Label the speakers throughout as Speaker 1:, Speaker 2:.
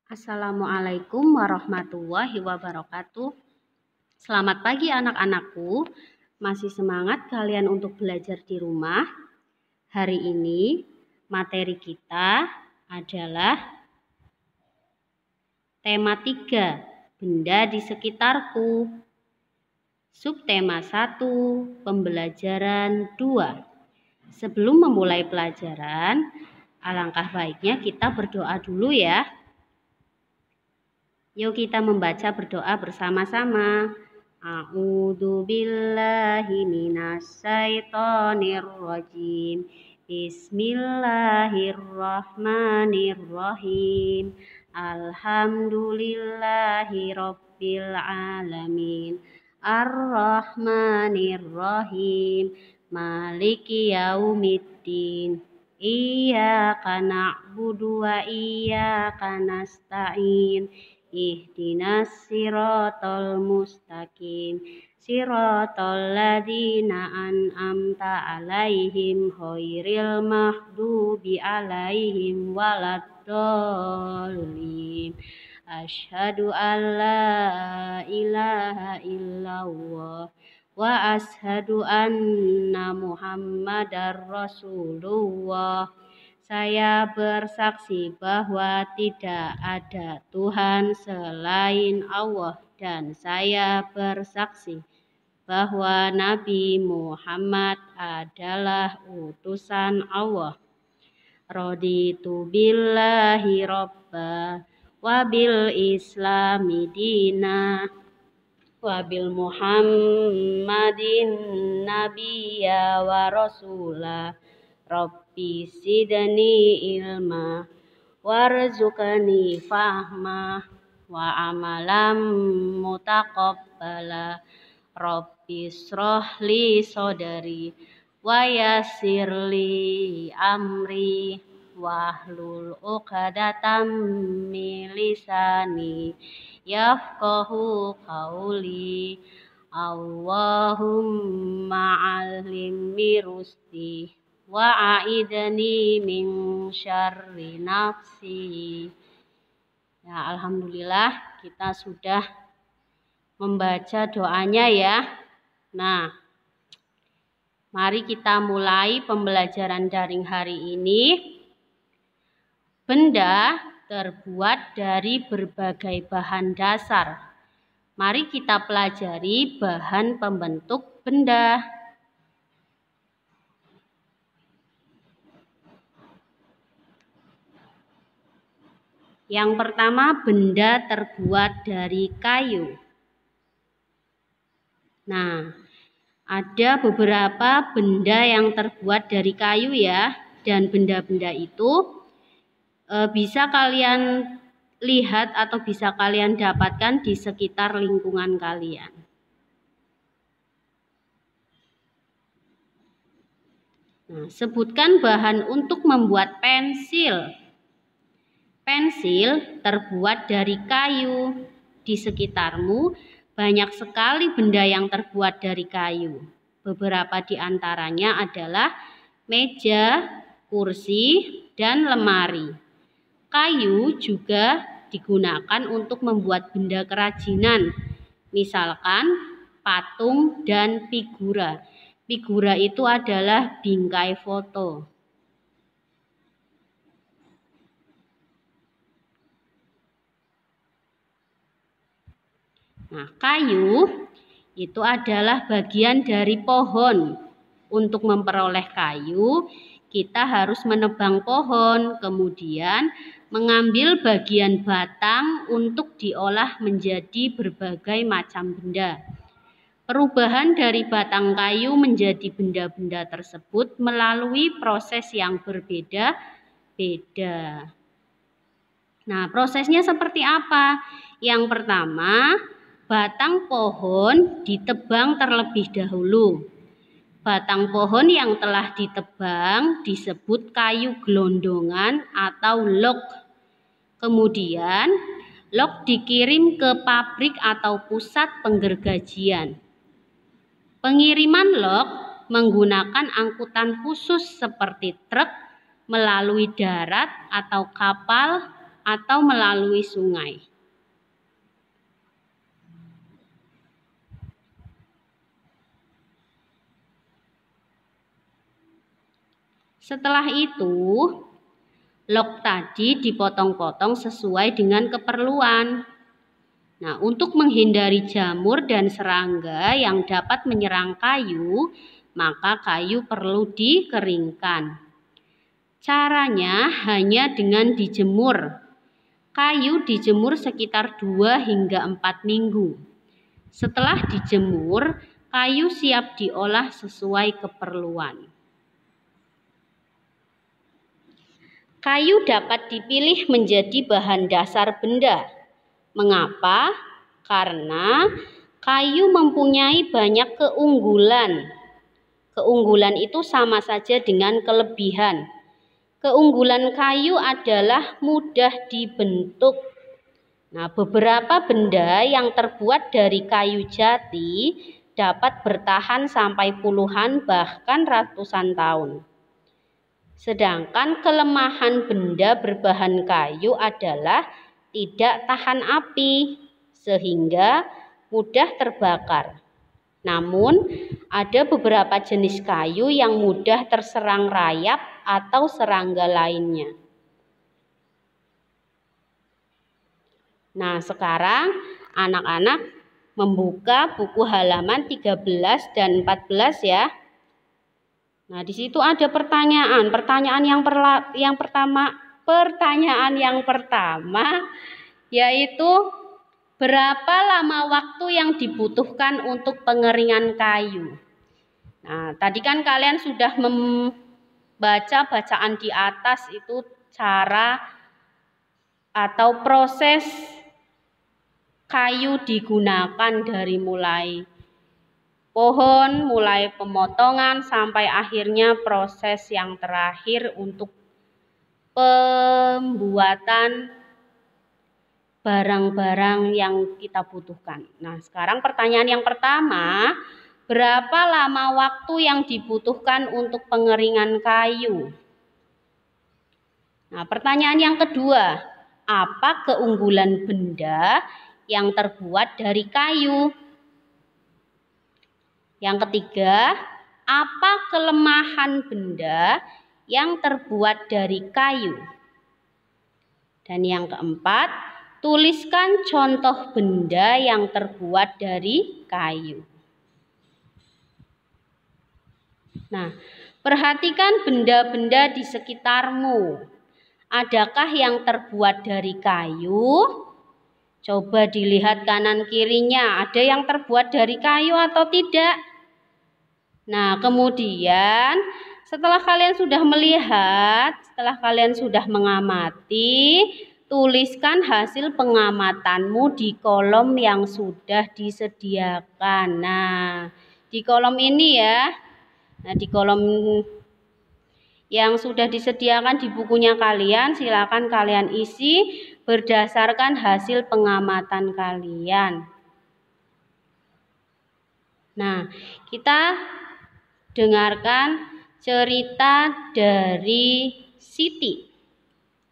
Speaker 1: Assalamualaikum warahmatullahi wabarakatuh. Selamat pagi anak-anakku. Masih semangat kalian untuk belajar di rumah? Hari ini materi kita adalah tema 3, benda di sekitarku. Subtema 1, pembelajaran 2. Sebelum memulai pelajaran, alangkah baiknya kita berdoa dulu ya. Yuk kita membaca berdoa bersama-sama. A'udzu billahi minasyaitonir rajim. Bismillahirrahmanirrahim. Alhamdulillahi rabbil alamin. Ar-Rahmanir-Rahim. Maliki yaumiddin. Iyyaka na'budu wa iyyaka nasta'in. Ihdinas siratal mustaqim. Siratal ladzina an'amta alaihim ghairil maghdubi alaihim waladdallin. Asyhadu an la ilaha illallah wa asyhadu anna Muhammadar Rasulullah. Saya bersaksi bahwa tidak ada Tuhan selain Allah, dan saya bersaksi bahwa Nabi Muhammad adalah utusan Allah. Raditu billahi robba wa bil islami dina wa bil Muhammadin nabiyya wa rasulah. Rabbi sidani ilma warzuqani fahma wa amalam mutaqabbala. Rabbi shrahli sodari wa yassirli amri wahlul uqdatam min lisani yafqahu qawli. Allahumma allimni rusdi wa a'idni min syarri nafsi. Ya, alhamdulillah kita sudah membaca doanya ya. Nah, mari kita mulai pembelajaran daring hari ini. Benda terbuat dari berbagai bahan dasar. Mari kita pelajari bahan pembentuk benda. Yang pertama, benda terbuat dari kayu. Nah, ada beberapa benda yang terbuat dari kayu ya, dan benda-benda itu bisa kalian lihat atau bisa kalian dapatkan di sekitar lingkungan kalian. Nah, sebutkan bahan untuk membuat pensil. Pensil terbuat dari kayu. Di sekitarmu banyak sekali benda yang terbuat dari kayu. Beberapa di antaranya adalah meja, kursi, dan lemari. Kayu juga digunakan untuk membuat benda kerajinan, misalkan patung dan figura. Figura itu adalah bingkai foto. Nah, kayu itu adalah bagian dari pohon. Untuk memperoleh kayu, kita harus menebang pohon, kemudian mengambil bagian batang untuk diolah menjadi berbagai macam benda. Perubahan dari batang kayu menjadi benda-benda tersebut melalui proses yang berbeda-beda. Nah, prosesnya seperti apa? Yang pertama, batang pohon ditebang terlebih dahulu. Batang pohon yang telah ditebang disebut kayu gelondongan atau log. Kemudian, log dikirim ke pabrik atau pusat penggergajian. Pengiriman log menggunakan angkutan khusus seperti truk, melalui darat atau kapal, atau melalui sungai. Setelah itu, log tadi dipotong-potong sesuai dengan keperluan. Nah, untuk menghindari jamur dan serangga yang dapat menyerang kayu, maka kayu perlu dikeringkan. Caranya hanya dengan dijemur. Kayu dijemur sekitar 2 hingga 4 minggu. Setelah dijemur, kayu siap diolah sesuai keperluan. Kayu dapat dipilih menjadi bahan dasar benda. Mengapa? Karena kayu mempunyai banyak keunggulan. Keunggulan itu sama saja dengan kelebihan. Keunggulan kayu adalah mudah dibentuk. Nah, beberapa benda yang terbuat dari kayu jati dapat bertahan sampai puluhan bahkan ratusan tahun. Sedangkan kelemahan benda berbahan kayu adalah tidak tahan api sehingga mudah terbakar. Namun, ada beberapa jenis kayu yang mudah terserang rayap atau serangga lainnya. Nah, sekarang anak-anak membuka buku halaman 13 dan 14 ya. Nah, di situ ada pertanyaan. Pertanyaan yang pertama yaitu berapa lama waktu yang dibutuhkan untuk pengeringan kayu? Nah, tadi kan kalian sudah membaca bacaan di atas itu cara atau proses kayu digunakan dari mulai pohon, mulai pemotongan sampai akhirnya proses yang terakhir untuk pembuatan barang-barang yang kita butuhkan. Nah, sekarang pertanyaan yang pertama, berapa lama waktu yang dibutuhkan untuk pengeringan kayu? Nah, pertanyaan yang kedua, apa keunggulan benda yang terbuat dari kayu? Yang ketiga, apa kelemahan benda yang terbuat dari kayu? Dan yang keempat, tuliskan contoh benda yang terbuat dari kayu. Nah, perhatikan benda-benda di sekitarmu. Adakah yang terbuat dari kayu? Coba dilihat kanan kirinya, ada yang terbuat dari kayu atau tidak? Nah, kemudian setelah kalian sudah melihat, setelah kalian sudah mengamati, tuliskan hasil pengamatanmu di kolom yang sudah disediakan. Nah, di kolom ini ya. Nah, di kolom yang sudah disediakan di bukunya kalian, silakan kalian isi berdasarkan hasil pengamatan kalian. Nah, kita dengarkan cerita dari Siti.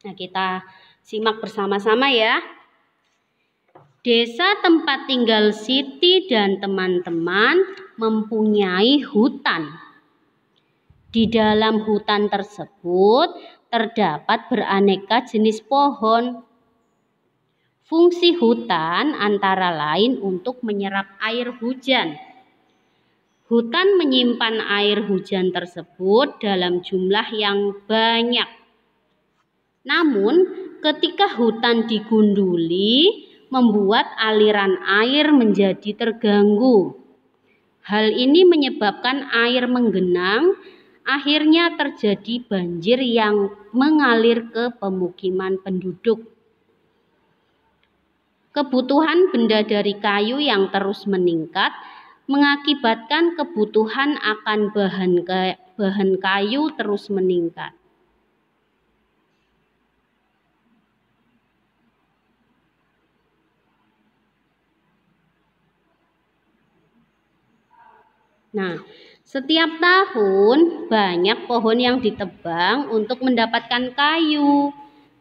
Speaker 1: Nah, kita simak bersama-sama ya. Desa tempat tinggal Siti dan teman-teman mempunyai hutan. Di dalam hutan tersebut terdapat beraneka jenis pohon. Fungsi hutan antara lain untuk menyerap air hujan. Hutan menyimpan air hujan tersebut dalam jumlah yang banyak. Namun, ketika hutan digunduli, membuat aliran air menjadi terganggu. Hal ini menyebabkan air menggenang, akhirnya terjadi banjir yang mengalir ke pemukiman penduduk. Kebutuhan benda dari kayu yang terus meningkat mengakibatkan kebutuhan akan bahan kayu terus meningkat. Nah, setiap tahun banyak pohon yang ditebang untuk mendapatkan kayu.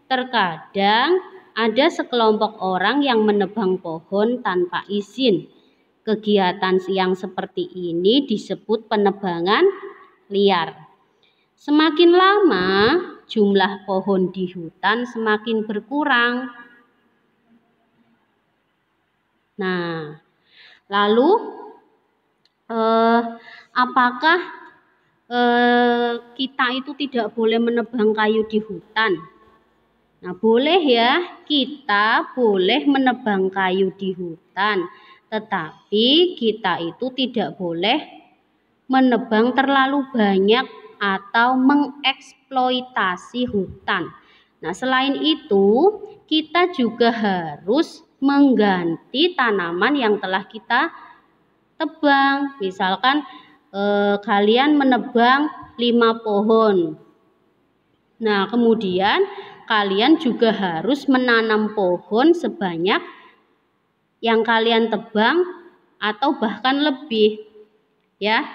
Speaker 1: Terkadang ada sekelompok orang yang menebang pohon tanpa izin. Kegiatan yang seperti ini disebut penebangan liar. Semakin lama, jumlah pohon di hutan semakin berkurang. Nah, lalu apakah kita itu tidak boleh menebang kayu di hutan? Nah, boleh ya, kita boleh menebang kayu di hutan, tetapi kita itu tidak boleh menebang terlalu banyak atau mengeksploitasi hutan. Nah, selain itu, kita juga harus mengganti tanaman yang telah kita tebang. Misalkan kalian menebang 5 pohon. Nah, kemudian kalian juga harus menanam pohon sebanyak yang kalian tebang atau bahkan lebih, ya.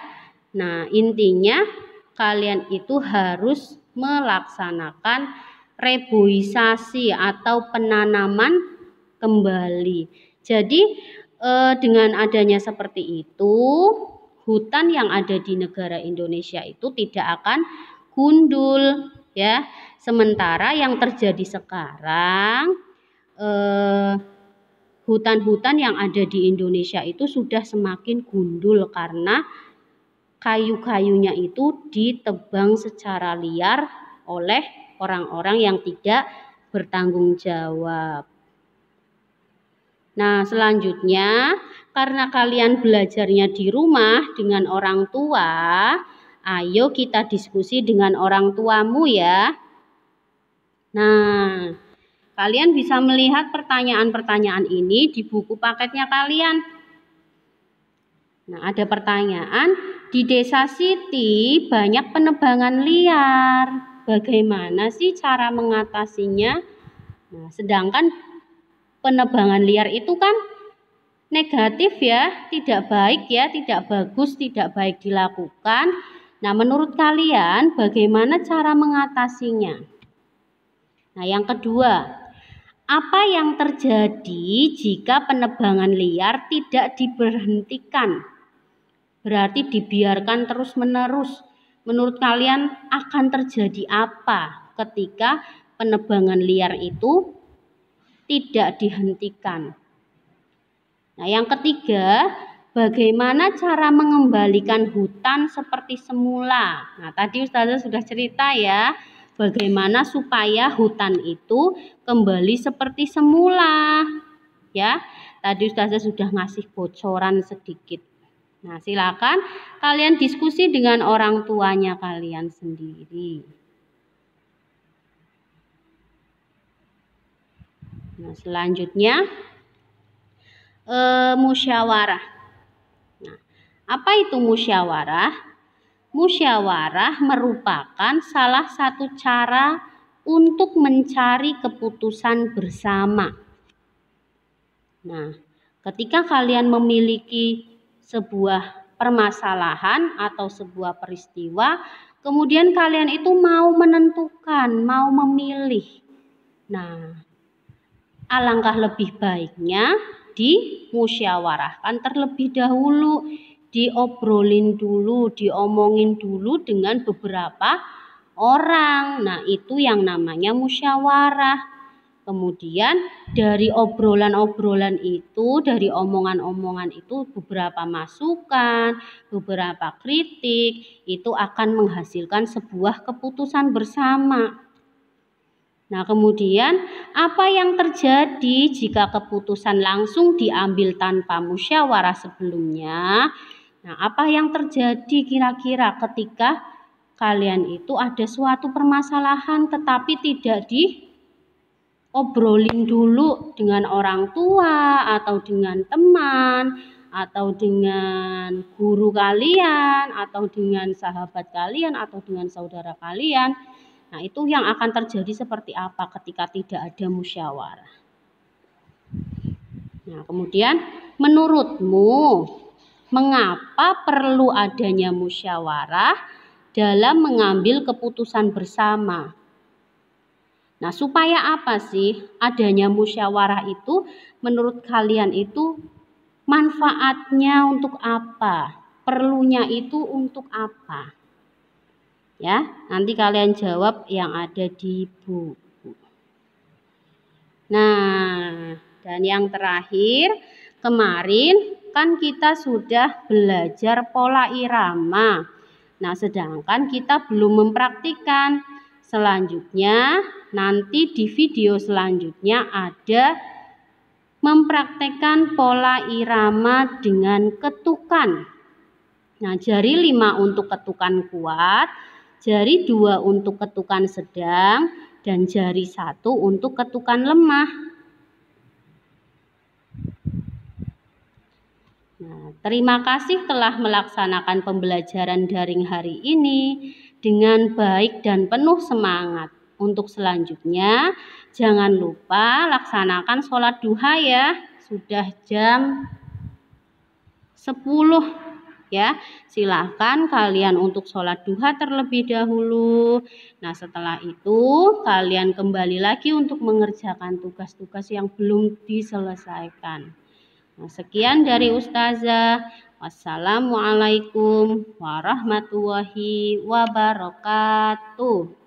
Speaker 1: Nah, intinya kalian itu harus melaksanakan reboisasi atau penanaman kembali. Jadi dengan adanya seperti itu, hutan yang ada di negara Indonesia itu tidak akan gundul, ya. Sementara yang terjadi sekarang, hutan-hutan yang ada di Indonesia itu sudah semakin gundul karena kayu-kayunya itu ditebang secara liar oleh orang-orang yang tidak bertanggung jawab. Nah, selanjutnya, karena kalian belajarnya di rumah dengan orang tua, ayo kita diskusi dengan orang tuamu ya. Nah, kalian bisa melihat pertanyaan-pertanyaan ini di buku paketnya kalian. Nah, ada pertanyaan, di Desa Siti banyak penebangan liar. Bagaimana sih cara mengatasinya? Nah, sedangkan penebangan liar itu kan negatif ya, tidak baik ya, tidak bagus, tidak baik dilakukan. Nah, menurut kalian bagaimana cara mengatasinya? Nah, yang kedua, apa yang terjadi jika penebangan liar tidak diberhentikan? Berarti dibiarkan terus-menerus. Menurut kalian akan terjadi apa ketika penebangan liar itu tidak dihentikan? Nah, yang ketiga, bagaimana cara mengembalikan hutan seperti semula? Nah, tadi Ustazah sudah cerita ya, bagaimana supaya hutan itu kembali seperti semula. Ya, tadi Ustazah sudah ngasih bocoran sedikit. Nah, silakan kalian diskusi dengan orang tuanya kalian sendiri. Nah, selanjutnya musyawarah. Nah, apa itu musyawarah? Musyawarah merupakan salah satu cara untuk mencari keputusan bersama. Nah, ketika kalian memiliki sebuah permasalahan atau sebuah peristiwa, kemudian kalian itu mau menentukan, mau memilih. Nah, alangkah lebih baiknya dimusyawarahkan terlebih dahulu, diobrolin dulu, diomongin dulu dengan beberapa orang. Nah, itu yang namanya musyawarah. Kemudian dari obrolan-obrolan itu, dari omongan-omongan itu, beberapa masukan, beberapa kritik, itu akan menghasilkan sebuah keputusan bersama. Nah, kemudian apa yang terjadi jika keputusan langsung diambil tanpa musyawarah sebelumnya? Nah, apa yang terjadi kira-kira ketika kalian itu ada suatu permasalahan tetapi tidak diobrolin dulu dengan orang tua atau dengan teman atau dengan guru kalian atau dengan sahabat kalian atau dengan saudara kalian? Nah, itu yang akan terjadi seperti apa ketika tidak ada musyawarah. Nah, kemudian menurutmu mengapa perlu adanya musyawarah dalam mengambil keputusan bersama? Nah, supaya apa sih adanya musyawarah itu menurut kalian itu manfaatnya untuk apa? Perlunya itu untuk apa? Ya, nanti kalian jawab yang ada di buku. Nah, dan yang terakhir, kemarin kan kita sudah belajar pola irama. Nah, sedangkan kita belum mempraktikkan. Selanjutnya, nanti di video selanjutnya ada mempraktekkan pola irama dengan ketukan. Nah, jari 5 untuk ketukan kuat, jari 2 untuk ketukan sedang, dan jari 1 untuk ketukan lemah. Nah, terima kasih telah melaksanakan pembelajaran daring hari ini dengan baik dan penuh semangat. Untuk selanjutnya, jangan lupa laksanakan sholat duha ya. Sudah jam 10 ya. Silahkan kalian untuk sholat duha terlebih dahulu. Nah, setelah itu kalian kembali lagi untuk mengerjakan tugas-tugas yang belum diselesaikan. Nah, sekian dari Ustazah. Wassalamualaikum warahmatullahi wabarakatuh.